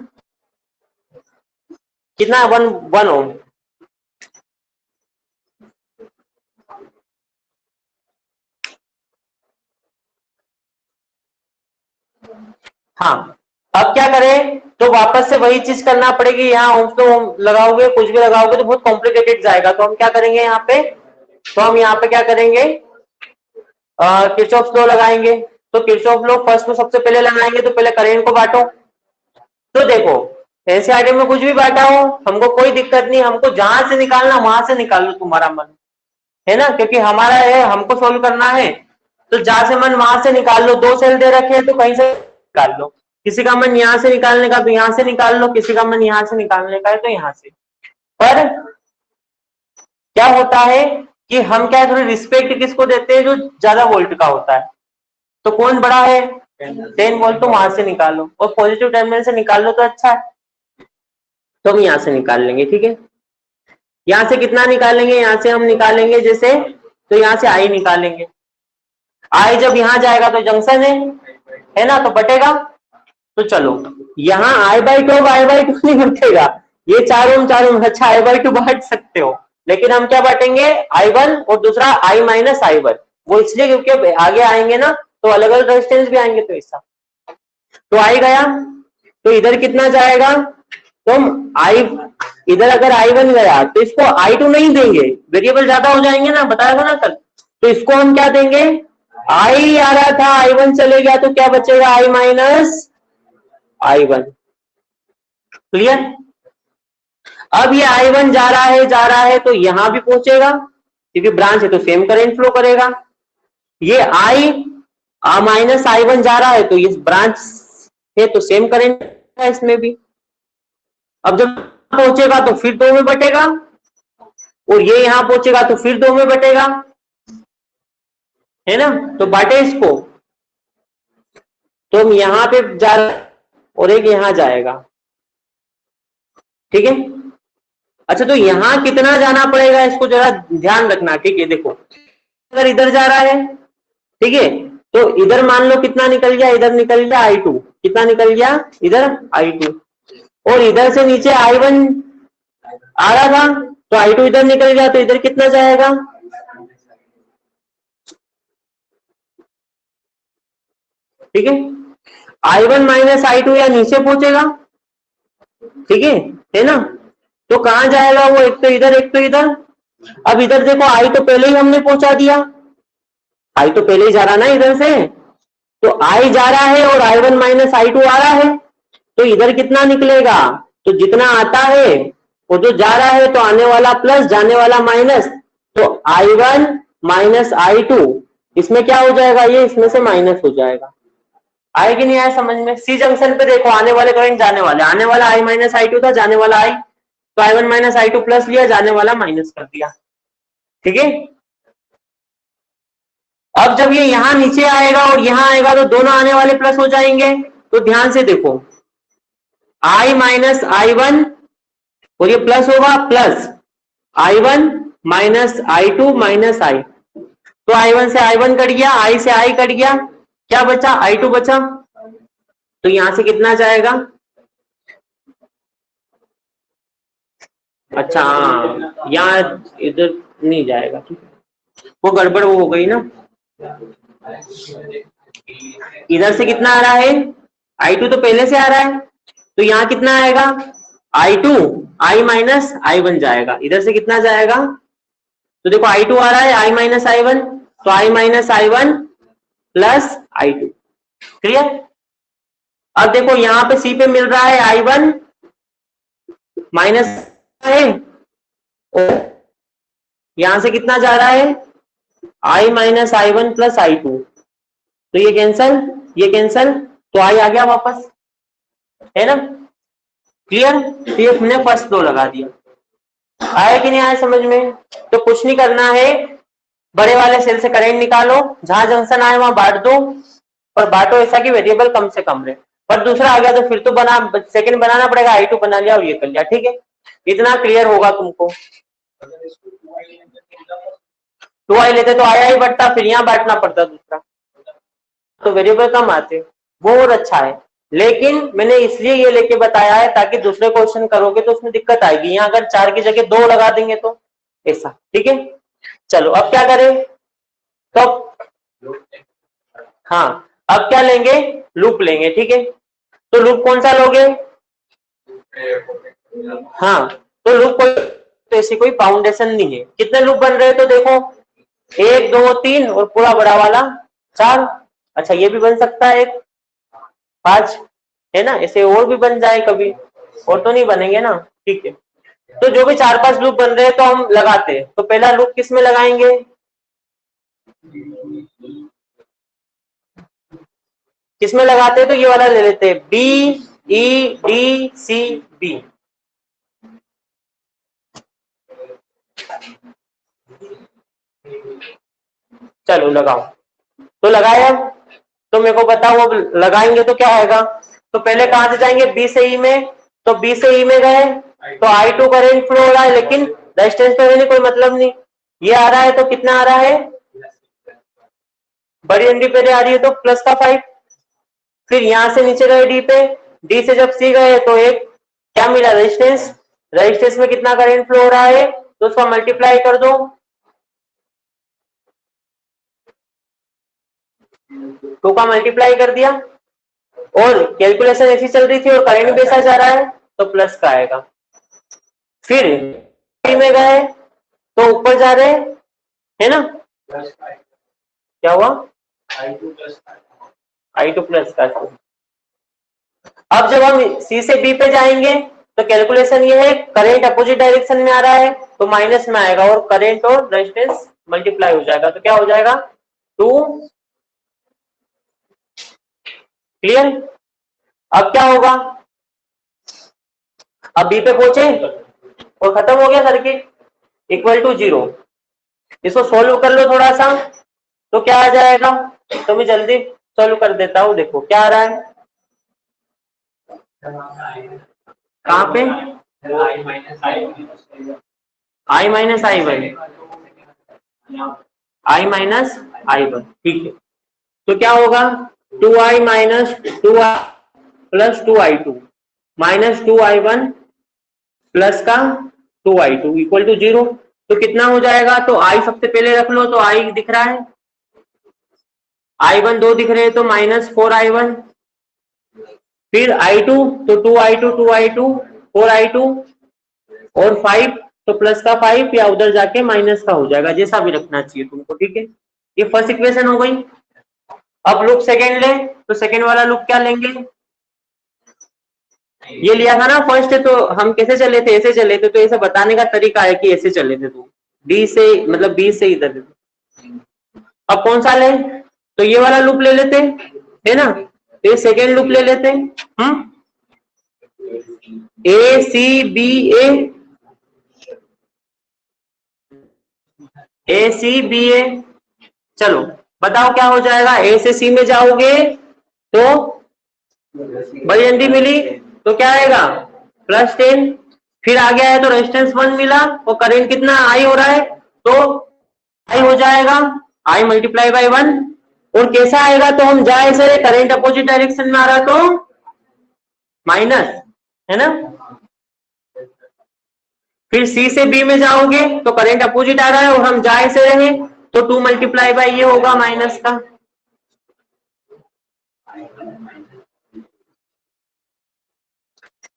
कितना 1 ओम। हाँ, अब क्या करें, तो वापस से वही चीज करना पड़ेगी, यहाँ ओम तो ओम लगाओगे, कुछ भी लगाओगे तो बहुत कॉम्प्लिकेटेड जाएगा, तो हम क्या करेंगे यहाँ पे, तो हम यहाँ पे क्या करेंगे, किरचॉफ लॉ लगाएंगे। तो किरचॉफ लॉ फर्स्ट में सबसे पहले लगाएंगे, तो पहले करंट को बांटो। तो देखो एनसीईआरटी में कुछ भी बांटा हो हमको कोई दिक्कत नहीं, हमको जहां से निकालना वहां से निकाल लो, तुम्हारा मन है ना, क्योंकि हमारा है, हमको सोल्व करना है, तो जहां से मन वहां से निकाल लो। 2 सेल दे रखे हैं तो कहीं से निकाल लो, किसी का मन यहां से निकालने का तो यहां से निकाल लो, किसी का मन यहां से निकालने का है तो यहां से। पर क्या होता है कि हम क्या थोड़ी रिस्पेक्ट किसको देते हैं, जो ज्यादा वोल्ट का होता है। तो कौन बड़ा है, 10 वोल्ट, तो वहां से निकालो, और पॉजिटिव टर्मिनल से निकाल लो तो अच्छा है। तो हम यहां से निकाल लेंगे, ठीक है। यहां से कितना निकालेंगे, यहां से हम निकालेंगे जैसे, तो यहां से आई निकालेंगे। आई जब यहां जाएगा तो जंक्शन है ना, तो बटेगा। तो चलो यहाँ I/2 I/2 नहीं बटेगा, ये 4 ओम 4 ओम, अच्छा I/2 बांट सकते हो, लेकिन हम क्या बांटेंगे, I1 और दूसरा I माइनस I1। वो इसलिए क्योंकि आगे आएंगे ना तो अलग अलग रेजिस्टेंस भी आएंगे, तो ऐसा। तो आई गया, तो इधर कितना जाएगा, तो हम आई, इधर अगर I1 गया तो इसको I2 नहीं देंगे, वेरिएबल ज्यादा हो जाएंगे ना, बताया था ना कल। तो इसको हम क्या देंगे, I आ रहा था, I1 चले गया तो क्या बचेगा, I माइनस I1। क्लियर? अब ये I1 जा रहा है तो यहां भी पहुंचेगा, क्योंकि ब्रांच है तो सेम करंट फ्लो करेगा। ये I माइनस I1 जा रहा है तो ये ब्रांच है तो सेम करंट है इसमें भी। अब जब पहुंचेगा तो फिर 2 में बटेगा, और ये यहां पहुंचेगा तो फिर 2 में बटेगा, है ना। तो बांटे इसको, तो हम यहां पे जा रहे और एक यहां जाएगा, ठीक है। अच्छा, तो यहां कितना जाना पड़ेगा इसको जरा ध्यान रखना, ठीक है। देखो अगर इधर जा रहा है, ठीक है, तो इधर मान लो कितना निकल गया, इधर निकल गया I2, कितना निकल गया इधर I2, और इधर से नीचे I1 आ रहा था तो I2 इधर निकल गया, तो इधर कितना जाएगा, ठीक है। I1 माइनस I2 या नीचे पहुंचेगा, ठीक है ना। तो कहां जाएगा वो, एक तो इधर एक तो इधर। अब इधर देखो I तो पहले ही हमने पहुंचा दिया, I तो पहले ही जा रहा ना इधर से, तो I जा रहा है और I1 माइनस I2 आ रहा है, तो इधर कितना निकलेगा, तो जितना आता है वो जो जा रहा है तो आने वाला प्लस जाने वाला माइनस, तो I1 माइनस I2 इसमें क्या हो जाएगा, ये इसमें से माइनस हो जाएगा। आए कि नहीं आया समझ में? सी जंक्शन पे देखो आने वाले करंट जाने वाले, आने वाला I माइनस I2 था, जाने वाला I, तो I1 माइनस I2 प्लस लिया, जाने वाला माइनस कर दिया, ठीक है। अब जब ये यहां नीचे आएगा और यहां आएगा तो दोनों आने वाले प्लस हो जाएंगे, तो ध्यान से देखो I माइनस I1 और ये प्लस होगा, plus I1 minus I2 minus I, तो I1 से I1 कट गया, I से I कट गया, क्या बचा, I2 बचा। तो यहां से कितना जाएगा, अच्छा यहाँ इधर नहीं जाएगा, ठीक है, वो गड़बड़ वो हो गई ना। इधर से कितना आ रहा है, I2 तो पहले से आ रहा है, तो यहाँ कितना आएगा, I2 I माइनस I1 जाएगा, इधर से कितना जाएगा, तो देखो I2 आ रहा है, I माइनस I1, तो I minus I1 plus I2। Clear? अब देखो यहाँ पे C पे मिल रहा है I1 माइनस है, और यहां से कितना जा रहा है, I minus I1 plus I2, तो ये कैंसल, ये कैंसल, तो I आ गया वापस, है ना। क्लियर? तो ये हमने फर्स्ट दो लगा दिया। आया कि नहीं आया समझ में? तो कुछ नहीं करना है, बड़े वाले सेल से करंट निकालो, जहां जंक्शन आए वहां बांट दो, और बांटो ऐसा कि वेरिएबल कम से कम रहे। पर दूसरा आ गया तो फिर तो सेकंड बनाना पड़ेगा, I2 बना लिया और ये कर लिया, ठीक है, इतना क्लियर होगा तुमको। 2i लेते तो आया ही बढ़ता, फिर यहाँ बांटना पड़ता दूसरा, तो वेरिएबल कम आते, वो और अच्छा है। लेकिन मैंने इसलिए ये लेके बताया है ताकि दूसरे क्वेश्चन करोगे तो उसमें दिक्कत आएगी, यहाँ अगर 4 की जगह 2 लगा देंगे तो ऐसा, ठीक है। चलो अब क्या करें, तो हाँ अब क्या लेंगे, लूप लेंगे, ठीक है। तो लूप कौन सा लोगे, हाँ तो लूप कोई तो ऐसी कोई फाउंडेशन नहीं है। कितने लूप बन रहे हैं तो देखो, 1 2 3 और पूरा बड़ा वाला 4, अच्छा ये भी बन सकता है 5, है ना, ऐसे और भी बन जाए कभी, और तो नहीं बनेंगे ना, ठीक है। तो जो भी 4-5 लूप बन रहे हैं तो हम लगाते हैं, तो पहला लूप किस में लगाएंगे, किसमें लगाते हैं, तो ये वाला ले लेते हैं, B E D C B, चलो लगाओ, तो लगाए अब, तो मेरे को बताओ अब लगाएंगे तो क्या आएगा, तो पहले कहां से जाएंगे, B से E में, तो B से E में गए तो I2 करंट फ्लो हो रहा है, लेकिन रेजिस्टेंस पे नहीं कोई मतलब नहीं, ये आ रहा है तो कितना आ रहा है, बड़ी एनडी पे आ रही है तो प्लस का 5, फिर यहां से नीचे गए डी पे, डी से जब सी गए तो एक क्या मिला, रेजिस्टेंस, रेजिस्टेंस में कितना करंट फ्लो हो रहा है तो उसका मल्टीप्लाई कर दो, टू का मल्टीप्लाई कर दिया, और कैलकुलेशन ऐसी चल रही थी और करंट भी ऐसा जा रहा है तो प्लस का आएगा। फिर में गए तो ऊपर जा रहे है ना, क्या हुआ, I2 प्लस का। अब जब हम C से B पे जाएंगे तो कैलकुलेशन ये है, करंट अपोजिट डायरेक्शन में आ रहा है तो माइनस में आएगा और करंट और रेजिस्टेंस मल्टीप्लाई हो जाएगा, तो क्या हो जाएगा 2, क्लियर। अब क्या होगा, अब B पे पहुंचे और खत्म हो गया सर्किट, इक्वल टू 0, इसको सोल्व कर लो थोड़ा सा, तो क्या आ जाएगा, तो मैं जल्दी सोल्व कर देता हूं, देखो क्या आ रहा है, कहां पे, I माइनस I1, ठीक है, तो क्या होगा 2i minus 2i plus 2i2 minus 2i1 plus का 2i2 इक्वल टू 0, तो कितना हो जाएगा, तो i सबसे पहले रख लो, तो i दिख रहा है, I1 2 दिख रहे हैं तो माइनस 4i1, फिर I2 तो 2i2 2i2 4i2 और 5 तो प्लस का 5 या उधर जाके माइनस का हो जाएगा, जैसा भी रखना चाहिए तुमको, ठीक है। ये फर्स्ट इक्वेशन हो गई। अब लूप सेकेंड ले, तो सेकेंड वाला लूप क्या लेंगे, ये लिया था ना फर्स्ट, तो हम कैसे चले थे, ऐसे चले थे, तो ऐसे बताने का तरीका है कि ऐसे चले थे, तो डी से मतलब बी से इधर, अब कौन सा ले, तो ये वाला लूप ले लेते है ना, तो ये सेकेंड लूप ले लेते हैं, ए सी बी ए सी बी ए, चलो बताओ क्या हो जाएगा, ए से सी में जाओगे तो बड़ी एनडी मिली तो क्या आएगा +10, फिर आ गया है तो रेजिस्टेंस 1 मिला और करंट कितना आई हो रहा है, तो आई हो जाएगा I मल्टीप्लाई बाई 1, और कैसा आएगा, तो हम जाए से करंट अपोजिट डायरेक्शन में आ रहा तो माइनस, है ना, फिर C से B में जाओगे तो करंट अपोजिट आ रहा है और हम जाए से रहे तो 2 मल्टीप्लाई बाई ये होगा माइनस का,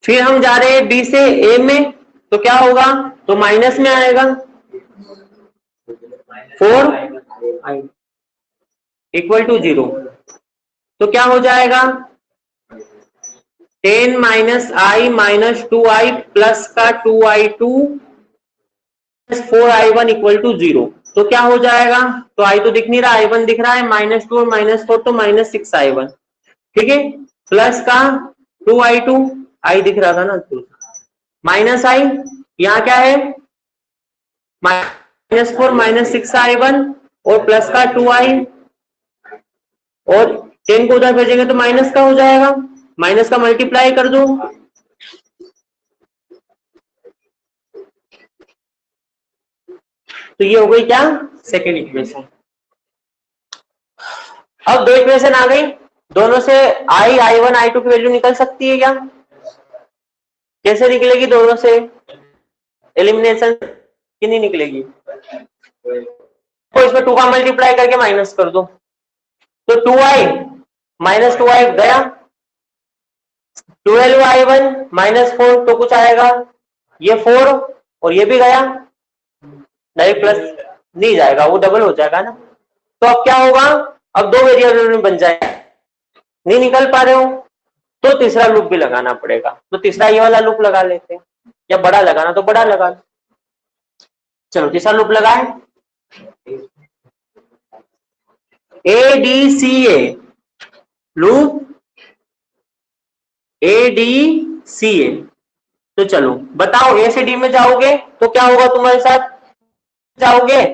फिर हम जा रहे हैं B से A में तो क्या होगा, तो माइनस में आएगा 4 इक्वल टू 0, तो क्या हो जाएगा 10 minus I minus 2i plus का 2i2 4i1 इक्वल टू 0, तो क्या हो जाएगा, तो I तो दिख नहीं रहा, I1 दिख रहा है, -2 और -4 तो -6i1, ठीक है, प्लस का 2i2 I दिख रहा था ना, माइनस I यहाँ क्या है -4 -6i1 और प्लस का 2i, और 10 को उधर भेजेंगे तो माइनस का हो जाएगा, माइनस का मल्टीप्लाई कर दूं, तो ये हो गई क्या, सेकेंड इक्वेशन। अब दो इक्वेशन आ गई, दोनों से i1 i2 की वैल्यू निकल सकती है क्या? कैसे निकलेगी दोनों से? एलिमिनेशन की नहीं निकलेगी, तो इसमें 2 का मल्टीप्लाई करके माइनस कर दो, तो 2i माइनस 2i गया, 12i1 माइनस 4 तो कुछ आएगा, ये 4 और ये भी गया, डायरेक्ट प्लस नहीं जाएगा, वो डबल हो जाएगा ना। तो अब क्या होगा, अब दो वेरिएबल में बन जाएगा, नहीं निकल पा रहे हो तो तीसरा लूप भी लगाना पड़ेगा, तो तीसरा ये वाला लूप लगा लेते हैं, या बड़ा लगाना तो बड़ा लगा लो। चलो तीसरा लूप लगाए, A D C A loop, A D C A. तो चलो बताओ, ए से डी में जाओगे तो क्या होगा तुम्हारे साथ, जाओगे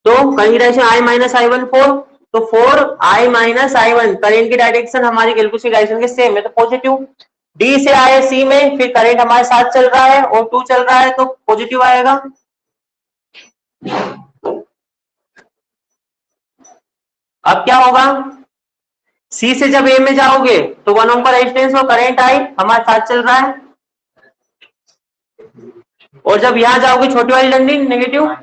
तो कहीं direction I minus I one 4, तो 4i-i1 करेंट की डायरेक्शन हमारी कैलकुलेशन डायरेक्शन के सेम है तो पॉजिटिव। डी से आए सी में, फिर करंट हमारे साथ चल रहा है और 2 चल रहा है तो पॉजिटिव आएगा। अब क्या होगा, सी से जब ए में जाओगे तो 1 ओम का रेजिस्टेंस और करंट आई हमारे साथ चल रहा है, और जब यहां जाओगे छोटी वाली डंडी नेगेटिव,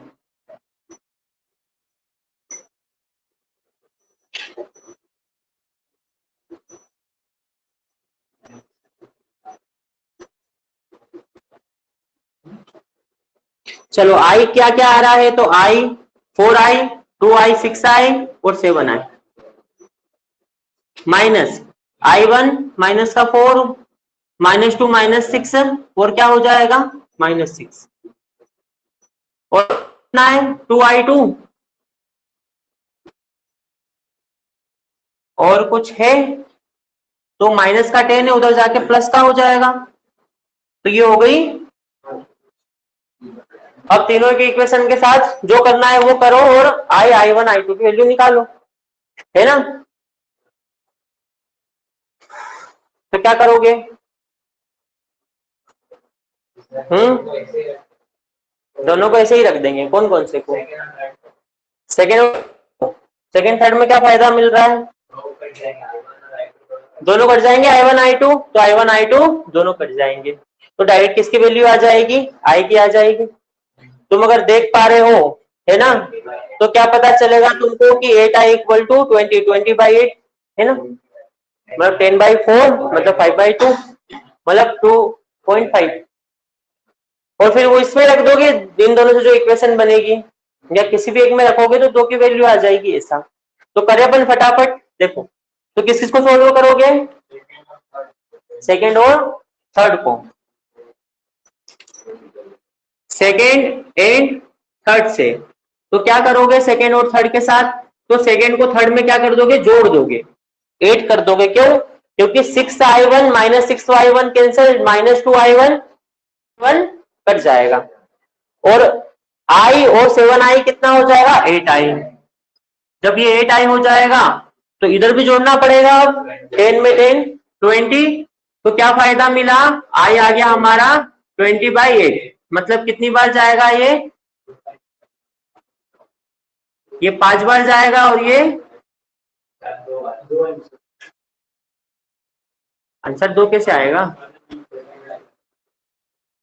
चलो आई क्या क्या आ रहा है, तो आई 4i 2i 6i और 7i माइनस i1 माइनस का 4 -2 -6 और क्या हो जाएगा -6, और कितना है 2i2 और कुछ है तो माइनस का 10 है, उधर जाके प्लस का हो जाएगा, तो ये हो गई। अब तीनों के इक्वेशन के साथ जो करना है वो करो और i1 i2 की वैल्यू निकालो, है ना। तो क्या करोगे, दोनों को ऐसे ही रख देंगे, कौन कौन से को, सेकेंड थर्ड में क्या फायदा मिल रहा है, दोनों कट जाएंगे i1 i2, तो i1 i2 दोनों कट जाएंगे, तो डायरेक्ट किसकी वैल्यू आ जाएगी, i की आ जाएगी। तुम अगर देख पा रहे हो, है ना, तो क्या पता चलेगा तुमको कि 8i इक्वल टू 20 है ना, मतलब 10/4 मतलब 5/2 मतलब 2.5, और फिर वो इसमें रख दोगे, इन दोनों से जो इक्वेशन बनेगी या किसी भी एक में रखोगे तो दो की वैल्यू आ जाएगी ऐसा। तो करें अपन फटाफट, देखो तो किस किस को सोल्व करोगे, सेकेंड और थर्ड को, सेकेंड एंड थर्ड से, तो क्या करोगे सेकेंड और थर्ड के साथ, तो सेकेंड को थर्ड में क्या कर दोगे, जोड़ दोगे, 8 कर दोगे, क्यों, क्योंकि 6i1 -6i1 cancel, -2i1 1 cut जाएगा, और i और 7i कितना हो जाएगा 8i, जब ये 8i हो जाएगा तो इधर भी जोड़ना पड़ेगा, अब 10 में 10 20, तो क्या फायदा मिला, i आ गया हमारा 20/8, मतलब कितनी बार जाएगा ये 5 बार जाएगा, और ये आंसर 2 कैसे आएगा,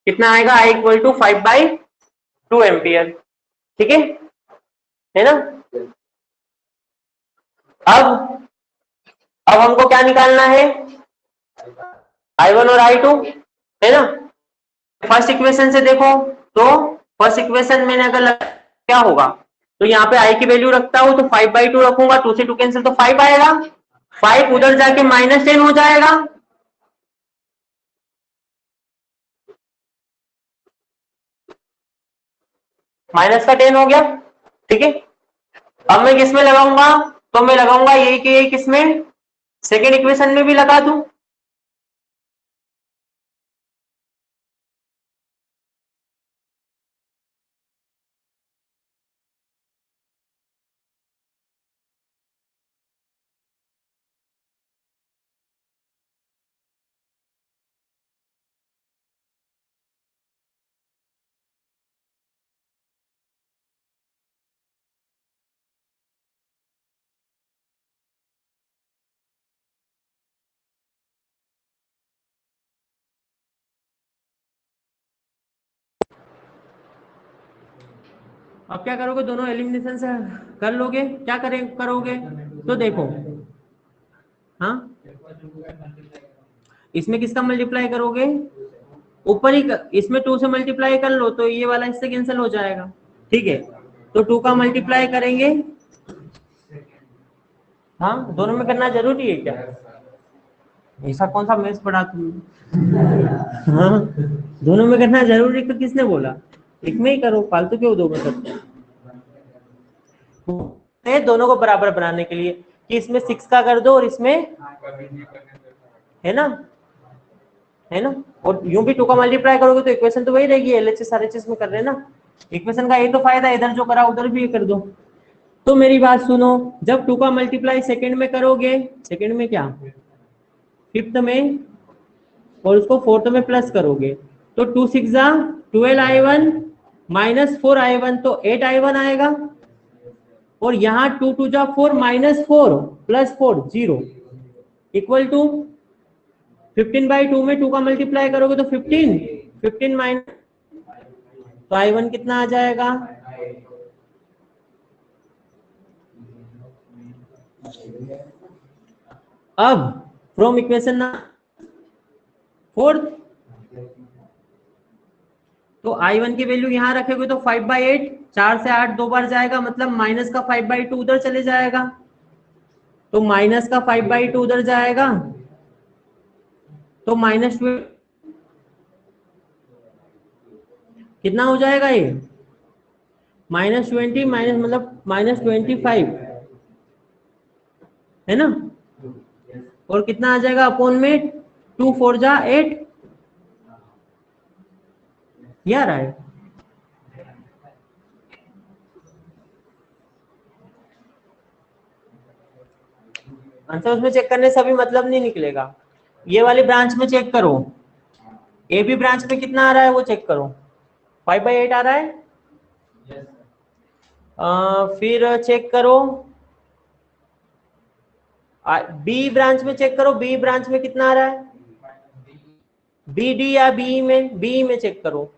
कितना आएगा, i इक्वल टू 5/2 एम्पियर, ठीक है ना। अब हमको क्या निकालना है, i1 और i2, है ना। फर्स्ट इक्वेशन से देखो, तो फर्स्ट इक्वेशन में अगर क्या होगा, तो यहाँ पे i की वैल्यू रखता हूं तो 5/2 रखूंगा, 2 से 2 कैंसिल तो 5 आएगा, 5 उधर जाके -10 हो जाएगा, माइनस का 10 हो गया, ठीक है। अब मैं किसमें लगाऊंगा, तो मैं लगाऊंगा यही कि यही किसमें, सेकेंड इक्वेशन में भी लगा दूं, अब क्या करोगे, दोनों एलिमिनेशन से कर लोगे, क्या करोगे, तो देखो, हाँ इसमें किसका मल्टीप्लाई करोगे, ऊपर ही इसमें 2 से मल्टीप्लाई कर लो तो ये वाला इससे कैंसिल हो जाएगा, ठीक है। तो 2 का मल्टीप्लाई करेंगे, हाँ दोनों में करना जरूरी है क्या, ऐसा कौन सा मैथ्स पढ़ा तुमने, हाँ दोनों में करना जरूरी तो किसने बोला, एक में ही करो, फालतू क्यों दो में करते हैं, दोनों को बराबर बनाने के लिए कि इसमें 6 का कर दो और इसमें, है ना, है ना, और यूं भी 2 का मल्टीप्लाई करोगे तो इक्वेशन तो वही रहेगी, एलएचएस आरएचएस में कर रहे हैं ना, इक्वेशन का ये तो फायदा है, इधर जो करा उधर भी कर दो। तो मेरी बात सुनो, जब 2 का मल्टीप्लाई सेकंड में करोगे, सेकंड में क्या, फिफ्थ में, और उसको फोर्थ में प्लस करोगे, तो 2 6 जा 12i1 माइनस 4i1 तो 8i1 आएगा, और यहाँ 2 2 जा 4 माइनस 4 प्लस 4 0 इक्वल टू 15/2 में 2 का मल्टीप्लाई करोगे तो 15 माइनस, तो i1 कितना आ जाएगा, अब फ्रॉम इक्वेशन ना फोर्थ, तो i1 की वैल्यू यहां रखोगे तो 5/8, 4 से 8 2 बार जाएगा, मतलब माइनस का 5/2 उधर चले जाएगा, तो माइनस का 5/2 उधर जाएगा, तो माइनस कितना हो जाएगा ये, -20 माइनस मतलब -25, है ना, और कितना आ जाएगा अपॉन में 2 4 जा 8, ये आ रहा है, आंसर उसमें चेक करने से अभी मतलब नहीं निकलेगा, ये वाली ब्रांच में चेक करो, ए बी ब्रांच में कितना आ रहा है वो चेक करो, 5/8 आ रहा है, फिर चेक करो बी ब्रांच में, चेक करो बी ब्रांच में कितना आ रहा है, बी डी या बी में चेक करो,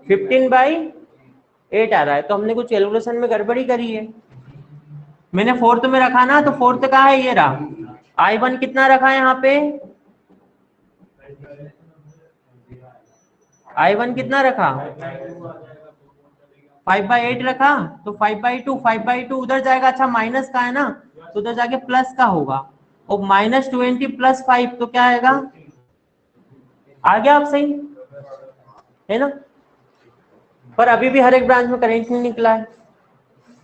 15/8 आ रहा है, तो हमने कुछ कैलकुलेशन में गड़बड़ी करी है, मैंने फोर्थ में रखा ना, तो फोर्थ का है ये रहा, i1 कितना रखा है यहाँ पे, i1 कितना रखा, 5/8 रखा, तो 5/2 उधर जाएगा, अच्छा माइनस का है ना, तो उधर जाके प्लस का होगा, और -20 + 5 तो क्या आएगा, आ गया आप सही, है ना, पर अभी भी हर एक ब्रांच में करंट नहीं निकला है,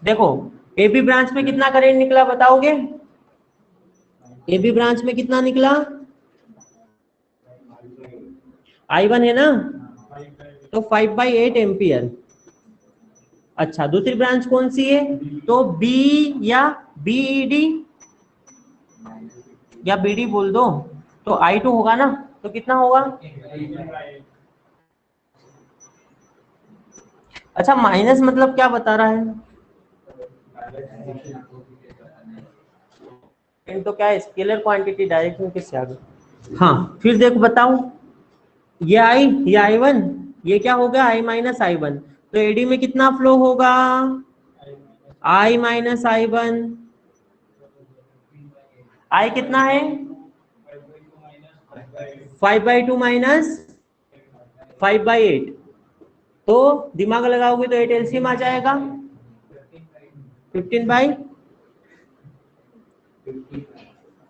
देखो ए बी ब्रांच में कितना करंट निकला बताओगे, ए बी ब्रांच में कितना निकला, i1 है ना, तो 5/8 एम्पियर, अच्छा दूसरी ब्रांच कौन सी है, तो बी या बीईडी या बीडी बोल दो, तो i2 होगा ना, तो कितना होगा, अच्छा माइनस मतलब क्या बता रहा है, तो क्या है स्केलर क्वांटिटी, डायरेक्शन किससे आ गई, हाँ फिर देखो बताओ, ये i1, ये क्या हो गया i-i1, तो एडी में कितना फ्लो होगा, i-i1, i कितना है 5/2 माइनस 5/8, तो दिमाग लगाओगे तो 8 एलसीएम आ जाएगा, 15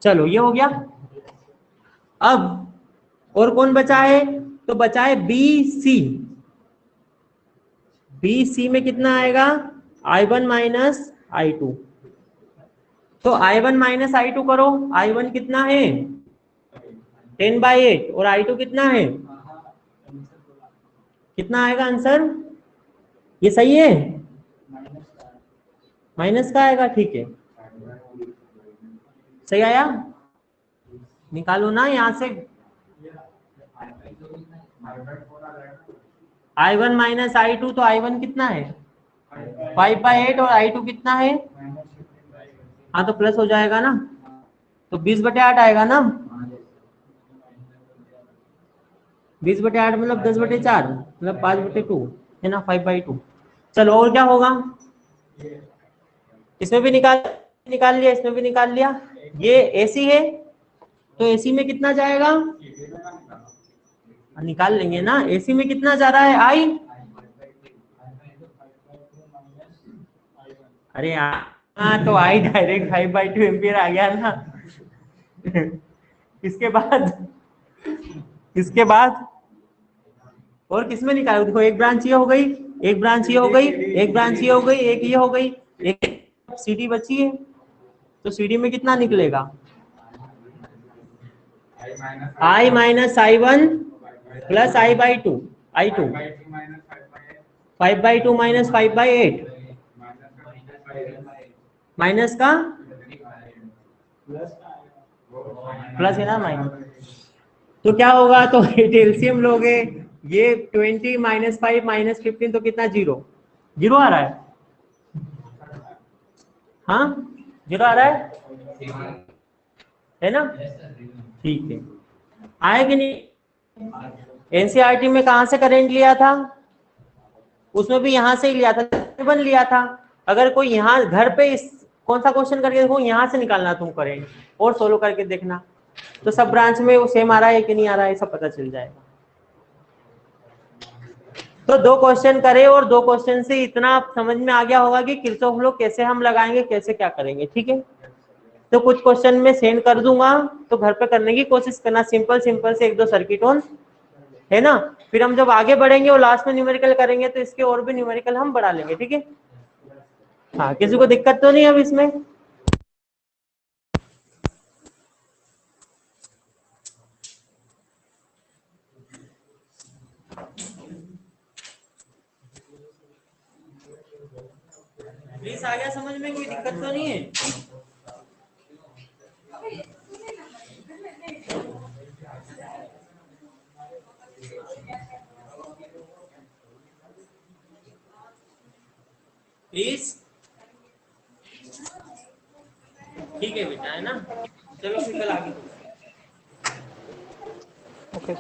चलो ये हो गया, अब और कौन बचा है, तो बचा है बी सी, बी सी में कितना आएगा, i1 माइनस i2, तो i1 माइनस i2 करो, i1 कितना है 10/8 और i2 कितना है, कितना आएगा आंसर, ये सही है, माइनस का आएगा, ठीक है सही आया, निकालो ना यहाँ से, i1 माइनस i2, तो i1 कितना है 5/8 और i2 कितना है, हाँ तो प्लस हो जाएगा ना, तो 20/8 आएगा ना, 20/8 मतलब 10/4 मतलब 5/2 है ना, 5/2। चलो और क्या होगा, इसमें भी निकाल लिया, इसमें भी निकाल लिया। ये एसी है तो एसी में कितना जाएगा, निकाल लेंगे ना। एसी में कितना जा रहा है, आई। अरे हाँ, तो आई डायरेक्ट 5/2 एम्पियर आ गया ना। इसके बाद, इसके बाद और किसमें निकालो, देखो एक ब्रांच ये हो गई, एक ब्रांच ये हो गई, एक ब्रांच ये हो गई, एक ये हो गई, एक सीडी बची है, तो सीडी में कितना निकलेगा, I minus I1 plus I/2, I2 5/2 minus 5/8 minus का प्लस है ना माइनस, तो क्या होगा, तो एलसीएम लोगे, ये 20 माइनस 5 माइनस 15 तो कितना, 0 0 आ रहा है, हाँ 0 आ रहा है ना, ठीक है। आया कि नहीं। एनसीईआरटी में कहां से करंट लिया था, उसमें भी यहां से ही लिया था, बन लिया था। अगर कोई यहाँ घर पे इस कौन सा क्वेश्चन करके देखो, यहाँ से निकालना तुम करेंट और सोल्व करके देखना, तो सब ब्रांच में वो सेम आ रहा है कि नहीं आ रहा है, सब पता चल जाएगा। तो 2 क्वेश्चन करे और 2 क्वेश्चन से इतना समझ में आ गया होगा कि किरचॉफ लॉ कैसे हम लगाएंगे, कैसे क्या करेंगे, ठीक है। तो कुछ क्वेश्चन में सेंड कर दूंगा, तो घर पे करने की कोशिश करना, सिंपल सिंपल से 1-2 सर्किट ऑन, है ना। फिर हम जब आगे बढ़ेंगे और लास्ट में न्यूमेरिकल करेंगे तो इसके और भी न्यूमेरिकल हम बढ़ा लेंगे, ठीक है। हाँ, किसी को दिक्कत तो नहीं अब इसमें। प्लीज आ गया समझ में, कोई दिक्कत तो नहीं है। प्लीज, ठीक है बेटा, है ना। चलो फिर कल आगे। ओके।